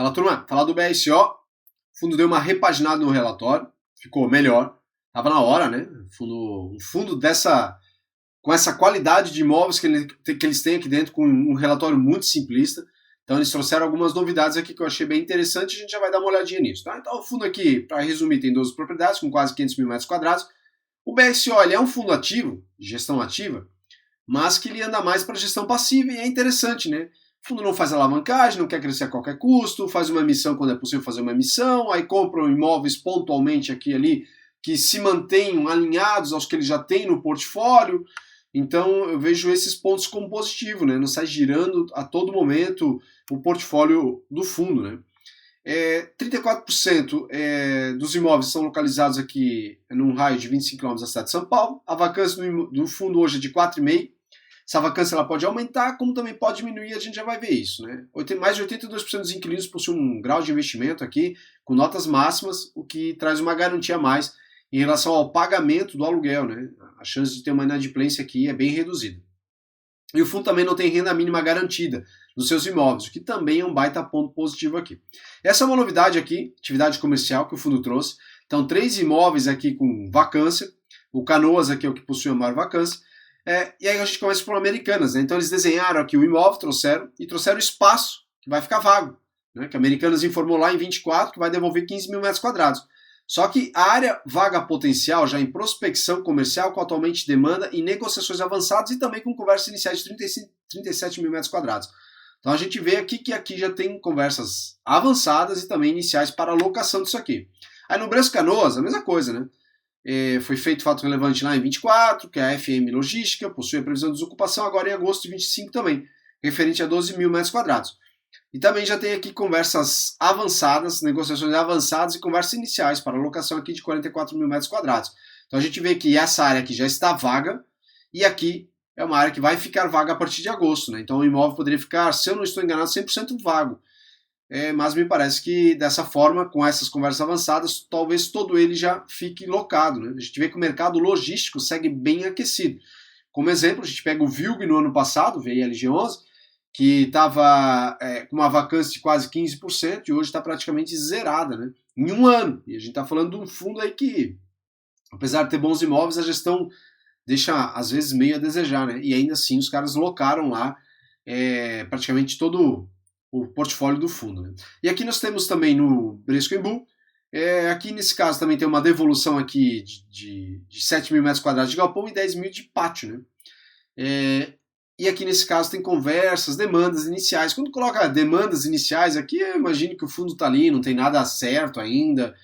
Fala, turma. Falar do BSO. O fundo deu uma repaginada no relatório, ficou melhor. Tava na hora, né? Um fundo com essa qualidade de imóveis que eles têm aqui dentro, com um relatório muito simplista. Então eles trouxeram algumas novidades aqui que eu achei bem interessante, a gente já vai dar uma olhadinha nisso. Tá? Então o fundo aqui, para resumir, tem 12 propriedades com quase 500 mil metros quadrados. O BSO ele é um fundo ativo, de gestão ativa, mas que ele anda mais para gestão passiva e é interessante, né? O fundo não faz alavancagem, não quer crescer a qualquer custo, faz uma emissão quando é possível fazer uma emissão, aí compram imóveis pontualmente aqui e ali que se mantenham alinhados aos que ele já tem no portfólio. Então eu vejo esses pontos como positivo, né? Não sai girando a todo momento o portfólio do fundo, né? 34% dos imóveis são localizados aqui num raio de 25 km da cidade de São Paulo. A vacância do fundo hoje é de 4,5%. Essa vacância ela pode aumentar, como também pode diminuir, a gente já vai ver isso, né? Mais de 82% dos inquilinos possuem um grau de investimento aqui com notas máximas, o que traz uma garantia a mais em relação ao pagamento do aluguel, né? A chance de ter uma inadimplência aqui é bem reduzida. E o fundo também não tem renda mínima garantida nos seus imóveis, o que também é um baita ponto positivo aqui. Essa é uma novidade aqui, atividade comercial que o fundo trouxe. Então, 3 imóveis aqui com vacância. O Canoas aqui é o que possui a maior vacância. E aí a gente começa por Americanas, né? Então eles desenharam aqui o imóvel, trouxeram o espaço que vai ficar vago, né? Que a Americanas informou lá em 24 que vai devolver 15 mil metros quadrados. Só que a área vaga potencial já em prospecção comercial com atualmente demanda em negociações avançadas e também com conversas iniciais de 37 mil metros quadrados. Então a gente vê aqui que aqui já tem conversas avançadas e também iniciais para a locação disso aqui. Aí no Brest Canoas, a mesma coisa, né? Foi feito fato relevante lá em 24, que é a FM Logística, possui a previsão de desocupação agora em agosto de 25 também, referente a 12 mil metros quadrados. E também já tem aqui conversas avançadas, negociações avançadas e conversas iniciais para alocação aqui de 44 mil metros quadrados. Então a gente vê que essa área aqui já está vaga e aqui é uma área que vai ficar vaga a partir de agosto, né? Então o imóvel poderia ficar, se eu não estou enganado, 100% vago. Mas me parece que dessa forma, com essas conversas avançadas, talvez todo ele já fique locado, né? A gente vê que o mercado logístico segue bem aquecido. Como exemplo, a gente pega o VILG no ano passado, o VILG11, que estava com uma vacância de quase 15% e hoje está praticamente zerada, né? Em um ano. E a gente está falando de um fundo aí que, apesar de ter bons imóveis, a gestão deixa às vezes meio a desejar, né? E ainda assim os caras locaram lá praticamente todo o portfólio do fundo, né? E aqui nós temos também no Bradesco Embu, aqui nesse caso também tem uma devolução aqui de 7 mil metros quadrados de galpão e 10 mil de pátio, né? E aqui nesse caso tem conversas, demandas iniciais. Quando coloca demandas iniciais aqui, eu imagino que o fundo está ali, não tem nada certo ainda.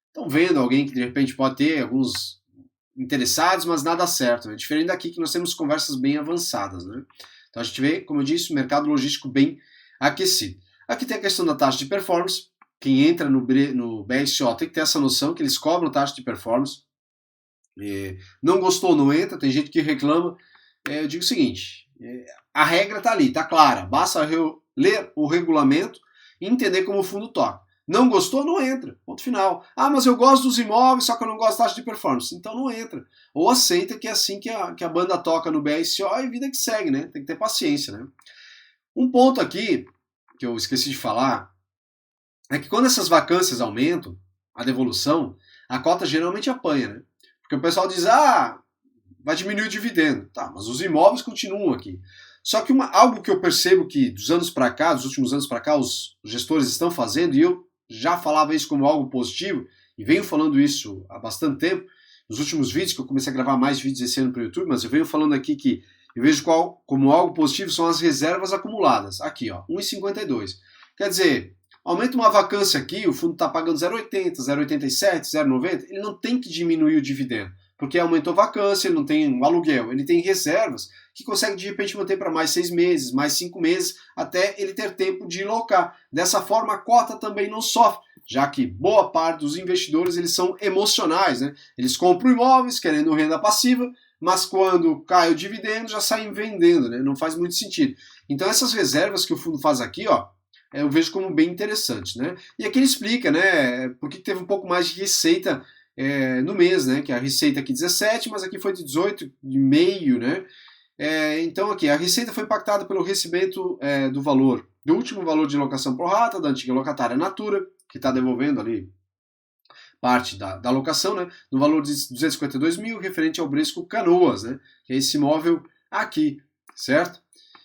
Estão vendo alguém que de repente pode ter alguns interessados, mas nada certo, né? Diferente daqui que nós temos conversas bem avançadas, né? Então a gente vê, como eu disse, o mercado logístico bem aquecido. Aqui tem a questão da taxa de performance. Quem entra no BSO tem que ter essa noção que eles cobram taxa de performance. Não gostou, não entra. Tem gente que reclama. Eu digo o seguinte, a regra está ali, está clara. Basta ler o regulamento e entender como o fundo toca. Não gostou, não entra. Ponto final. Ah, mas eu gosto dos imóveis, só que eu não gosto da taxa de performance. Então não entra. Ou aceita que é assim que a banda toca no BSO e vida que segue, né? Tem que ter paciência, né? Um ponto aqui, que eu esqueci de falar, é que quando essas vacâncias aumentam, a devolução, a cota geralmente apanha, né? Porque o pessoal diz, vai diminuir o dividendo. Tá, mas os imóveis continuam aqui. Só que algo que eu percebo que dos últimos anos para cá, os gestores estão fazendo, e eu já falava isso como algo positivo, e venho falando isso há bastante tempo, nos últimos vídeos, que eu comecei a gravar mais vídeos esse ano para o YouTube, mas eu venho falando aqui que eu vejo como algo positivo são as reservas acumuladas. Aqui, ó, 1,52. Quer dizer, aumenta uma vacância aqui, o fundo está pagando 0,80, 0,87, 0,90, ele não tem que diminuir o dividendo, porque aumentou a vacância, ele não tem um aluguel, ele tem reservas que consegue de repente manter para mais 6 meses, mais 5 meses, até ele ter tempo de locar. Dessa forma, a cota também não sofre, já que boa parte dos investidores eles são emocionais, né? Eles compram imóveis querendo renda passiva, mas quando cai o dividendo já saem vendendo, né? Não faz muito sentido. Então essas reservas que o fundo faz aqui, ó, eu vejo como bem interessantes, né? E aqui ele explica, né, por que teve um pouco mais de receita no mês, né? Que a receita aqui 17, mas aqui foi de 18,5, né? Então aqui a receita foi impactada pelo recebimento do valor do último valor de locação pro rata, da antiga locatária Natura, que está devolvendo ali parte da locação, né, no valor de 252 mil, referente ao Bresco Canoas, né, que é esse imóvel aqui, certo?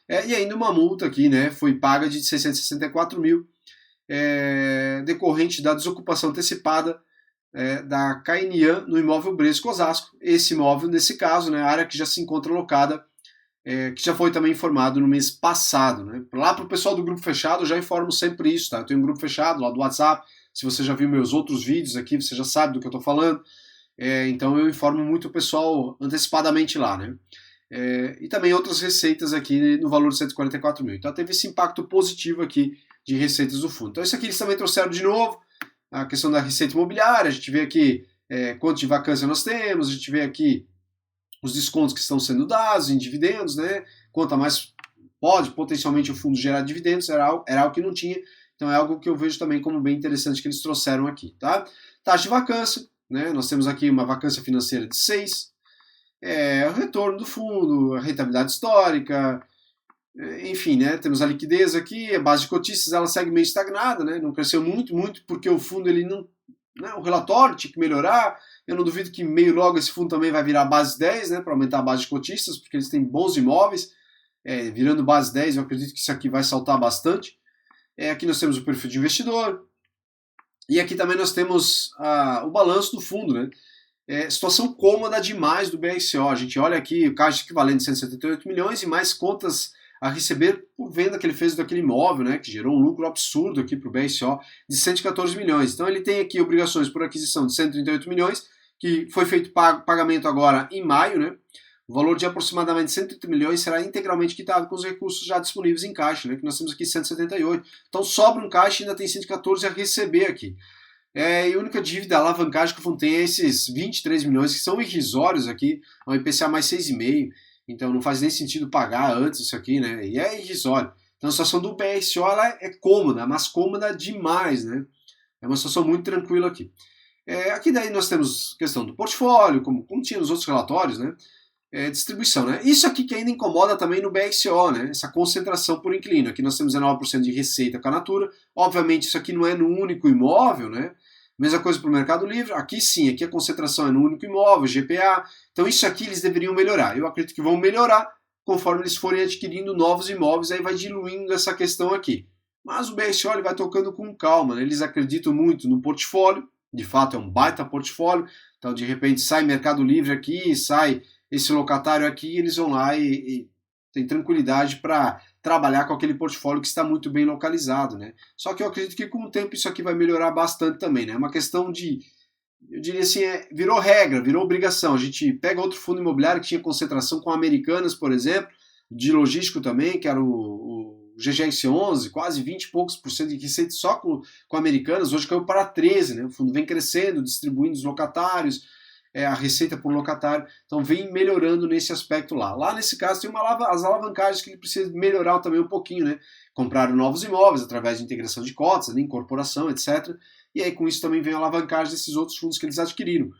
E ainda uma multa aqui, né, foi paga de 664 mil, decorrente da desocupação antecipada da Cainian no imóvel Bresco Osasco. Esse imóvel, nesse caso, né, a área que já se encontra locada, que já foi também informado no mês passado. Né? Lá para o pessoal do grupo fechado, eu já informo sempre isso, tá? Eu tenho um grupo fechado lá do WhatsApp, se você já viu meus outros vídeos aqui, você já sabe do que eu estou falando, então eu informo muito o pessoal antecipadamente lá, né? E também outras receitas aqui no valor de 144 mil. Então teve esse impacto positivo aqui de receitas do fundo. Então isso aqui eles também trouxeram de novo, a questão da receita imobiliária, a gente vê aqui quanto de vacância nós temos, a gente vê aqui os descontos que estão sendo dados em dividendos, né? Quanto a mais pode potencialmente o fundo gerar dividendos, era algo que não tinha, então é algo que eu vejo também como bem interessante que eles trouxeram aqui, tá? Taxa de vacância, né? Nós temos aqui uma vacância financeira de 6, o retorno do fundo, a rentabilidade histórica, enfim, né? Temos a liquidez aqui, a base de cotistas ela segue meio estagnada, né? Não cresceu muito, porque o fundo ele não, né? O relatório tinha que melhorar. Eu não duvido que meio logo esse fundo também vai virar base 10, né? Para aumentar a base de cotistas, porque eles têm bons imóveis. Virando base 10, eu acredito que isso aqui vai saltar bastante. Aqui nós temos o perfil de investidor. E aqui também nós temos o balanço do fundo, né? Situação cômoda demais do BRCO. A gente olha aqui o caixa equivalente de 178 milhões e mais contas a receber por venda que ele fez daquele imóvel, né, que gerou um lucro absurdo aqui para o BRCO de 114 milhões. Então ele tem aqui obrigações por aquisição de 138 milhões, que foi feito pagamento agora em maio, né? O valor de aproximadamente 130 milhões será integralmente quitado com os recursos já disponíveis em caixa, né, que nós temos aqui 178. Então sobra um caixa e ainda tem 114 a receber aqui. E a única dívida, a alavancagem que o fundo tem é esses 23 milhões, que são irrisórios aqui, ao IPCA mais 6,5%. Então não faz nem sentido pagar antes isso aqui, né? E é irrisório. Então a situação do BRCO ela é cômoda, mas cômoda demais, né? É uma situação muito tranquila aqui. Aqui daí nós temos questão do portfólio, como tinha nos outros relatórios, né? Distribuição, né? Isso aqui que ainda incomoda também no BRCO, né? Essa concentração por inquilino. Aqui nós temos 19% de receita com a Natura. Obviamente isso aqui não é no único imóvel, né? Mesma coisa para o Mercado Livre. Aqui sim, aqui a concentração é no único imóvel, GPA. Então isso aqui eles deveriam melhorar. Eu acredito que vão melhorar conforme eles forem adquirindo novos imóveis, aí vai diluindo essa questão aqui. Mas o BRCO ele vai tocando com calma, né? Eles acreditam muito no portfólio, de fato é um baita portfólio. Então de repente sai Mercado Livre aqui, sai esse locatário aqui, eles vão lá e tem tranquilidade para trabalhar com aquele portfólio que está muito bem localizado, né? Só que eu acredito que com o tempo isso aqui vai melhorar bastante também, né? É uma questão de, eu diria assim, virou regra, virou obrigação. A gente pega outro fundo imobiliário que tinha concentração com Americanas, por exemplo, de logístico também, que era o GGS11, quase 20 e poucos por cento de receita só com Americanas, hoje caiu para 13, né? O fundo vem crescendo, distribuindo os locatários, a receita por locatário, então vem melhorando nesse aspecto lá. Lá nesse caso tem as alavancagens que ele precisa melhorar também um pouquinho, né? Compraram novos imóveis através de integração de cotas, né? Incorporação, etc. E aí com isso também vem a alavancagem desses outros fundos que eles adquiriram.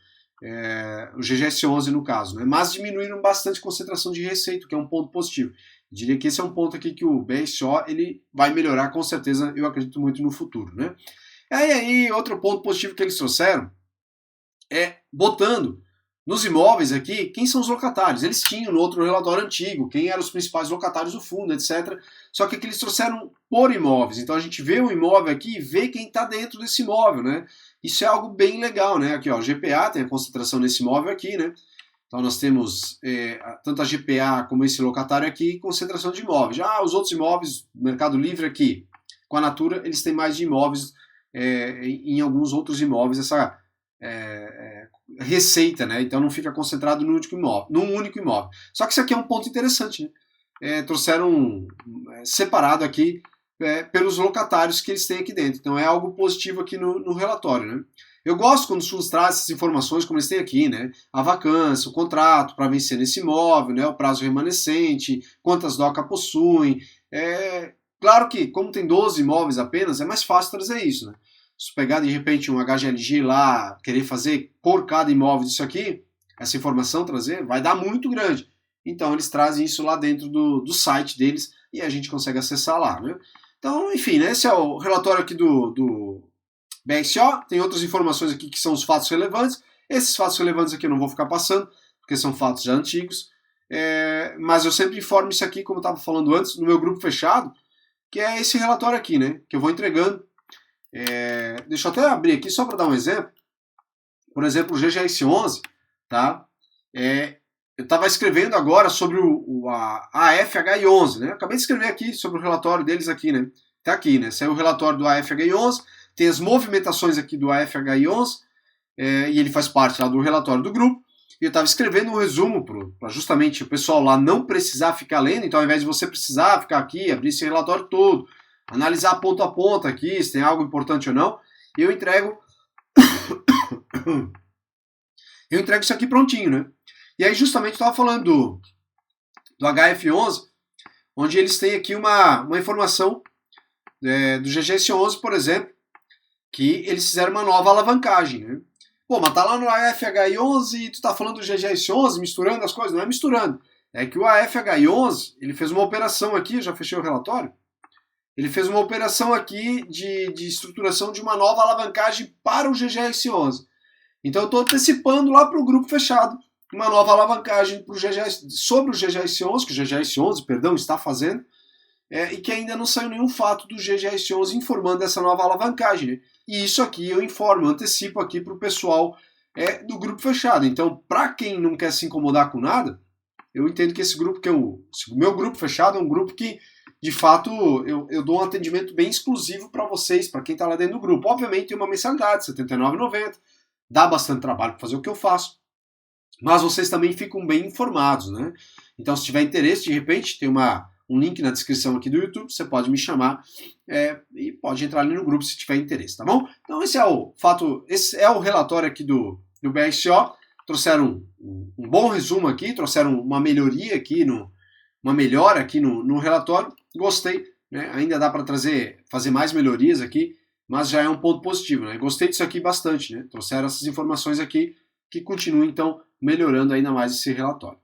O GGS11 no caso, né? Mas diminuíram bastante a concentração de receita, que é um ponto positivo. Eu diria que esse é um ponto aqui que o BRCO ele vai melhorar com certeza, eu acredito muito no futuro, né? E aí outro ponto positivo que eles trouxeram botando nos imóveis aqui quem são os locatários. Eles tinham no outro relatório antigo quem eram os principais locatários do fundo, etc. Só que aqui eles trouxeram por imóveis. Então a gente vê o imóvel aqui e vê quem está dentro desse imóvel, né? Isso é algo bem legal, né? Aqui, ó, GPA tem a concentração nesse imóvel aqui, né? Então nós temos tanto a GPA como esse locatário aqui, concentração de imóveis. Já os outros imóveis, Mercado Livre aqui, com a Natura, eles têm mais de imóveis em alguns outros imóveis, essa receita, né? Então não fica concentrado num único imóvel. Só que isso aqui é um ponto interessante, né? Trouxeram separado aqui pelos locatários que eles têm aqui dentro. Então é algo positivo aqui no relatório, né? Eu gosto quando os fundos trazem essas informações como eles têm aqui, né? A vacância, o contrato para vencer nesse imóvel, né? O prazo remanescente, quantas DOCA possuem. Claro que, como tem 12 imóveis apenas, é mais fácil trazer isso, né? Se pegar de repente um HGLG lá, querer fazer por cada imóvel disso aqui, essa informação trazer, vai dar muito grande. Então eles trazem isso lá dentro do site deles e a gente consegue acessar lá, né? Então, enfim, né, esse é o relatório aqui do BSO. Tem outras informações aqui que são os fatos relevantes. Esses fatos relevantes aqui eu não vou ficar passando, porque são fatos já antigos. Mas eu sempre informo isso aqui, como eu estava falando antes, no meu grupo fechado, que é esse relatório aqui, né, que eu vou entregando. Deixa eu até abrir aqui só para dar um exemplo. Por exemplo, o GGS 11, tá? Eu estava escrevendo agora sobre a AFHI11, né? Acabei de escrever aqui sobre o relatório deles aqui, né? Tá aqui, né? Saiu o relatório do AFHI11, tem as movimentações aqui do AFHI11, e ele faz parte lá do relatório do grupo. E eu estava escrevendo um resumo para justamente o pessoal lá não precisar ficar lendo. Então, ao invés de você precisar ficar aqui, abrir esse relatório todo, analisar ponto a ponto aqui, se tem algo importante ou não, eu entrego isso aqui prontinho, né? E aí justamente eu estava falando do HF11, onde eles têm aqui uma informação do GGS11, por exemplo, que eles fizeram uma nova alavancagem, né? Pô, mas tá lá no AFHI11 e tu tá falando do GGS11, misturando as coisas? Não é misturando. É que o AFHI11, ele fez uma operação aqui, eu já fechei o relatório, ele fez uma operação aqui de estruturação de uma nova alavancagem para o GGS11. Então eu estou antecipando lá para o grupo fechado uma nova alavancagem sobre o GGS11, que o GGS11, perdão, está fazendo, e que ainda não saiu nenhum fato do GGS11 informando dessa nova alavancagem. Né? E isso aqui eu informo, eu antecipo aqui para o pessoal do grupo fechado. Então, para quem não quer se incomodar com nada, eu entendo que esse grupo, o meu grupo fechado, é um grupo que, de fato, eu dou um atendimento bem exclusivo para vocês, para quem está lá dentro do grupo. Obviamente tem uma mensalidade, R$ 79,90, dá bastante trabalho para fazer o que eu faço, mas vocês também ficam bem informados, né? Então, se tiver interesse, de repente, tem um link na descrição aqui do YouTube, você pode me chamar e pode entrar ali no grupo se tiver interesse, tá bom? Então, esse é o relatório aqui do BSO. Trouxeram um bom resumo aqui, trouxeram uma melhoria aqui, uma melhora aqui no relatório. Gostei, né? Ainda dá para fazer mais melhorias aqui, mas já é um ponto positivo, né? Gostei disso aqui bastante, né? Trouxeram essas informações aqui que continuam, então, melhorando ainda mais esse relatório.